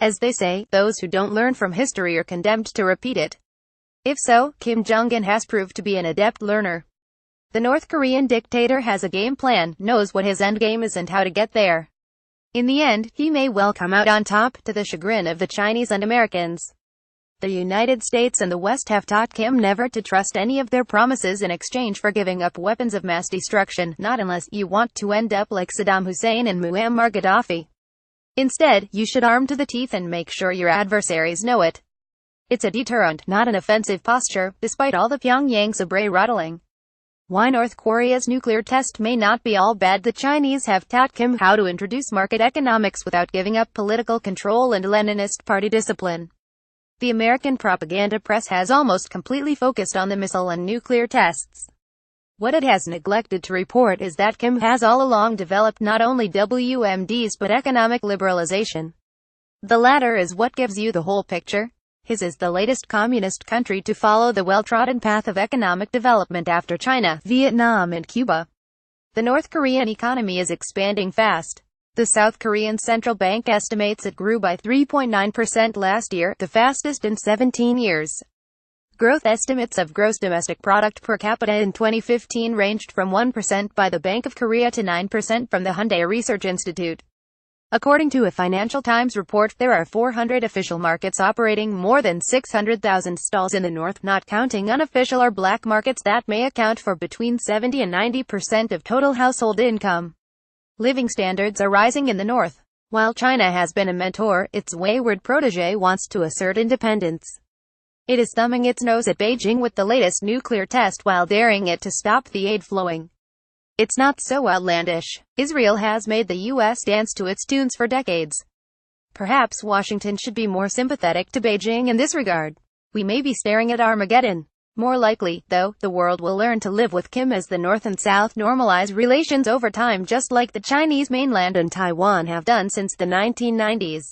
As they say, those who don't learn from history are condemned to repeat it. If so, Kim Jong-un has proved to be an adept learner. The North Korean dictator has a game plan, knows what his endgame is and how to get there. In the end, he may well come out on top, to the chagrin of the Chinese and Americans. The United States and the West have taught Kim never to trust any of their promises in exchange for giving up weapons of mass destruction, not unless you want to end up like Saddam Hussein and Muammar Gaddafi. Instead, you should arm to the teeth and make sure your adversaries know it. It's a deterrent, not an offensive posture, despite all the Pyongyang sabre-rattling. Why North Korea's nuclear test may not be all bad. The Chinese have taught Kim how to introduce market economics without giving up political control and Leninist party discipline. The American propaganda press has almost completely focused on the missile and nuclear tests. What it has neglected to report is that Kim has all along developed not only WMDs but economic liberalization. The latter is what gives you the whole picture. His is the latest communist country to follow the well-trodden path of economic development after China, Vietnam and Cuba. The North Korean economy is expanding fast. The South Korean Central Bank estimates it grew by 3.9% last year, the fastest in 17 years. Growth estimates of gross domestic product per capita in 2015 ranged from 1% by the Bank of Korea to 9% from the Hyundai Research Institute. According to a Financial Times report, there are 400 official markets operating more than 600,000 stalls in the north, not counting unofficial or black markets that may account for between 70 and 90% of total household income. Living standards are rising in the north. While China has been a mentor, its wayward protege wants to assert independence. It is thumbing its nose at Beijing with the latest nuclear test while daring it to stop the aid flowing. It's not so outlandish. Israel has made the U.S. dance to its tunes for decades. Perhaps Washington should be more sympathetic to Beijing in this regard. We may be staring at Armageddon. More likely, though, the world will learn to live with Kim as the North and South normalize relations over time, just like the Chinese mainland and Taiwan have done since the 1990s.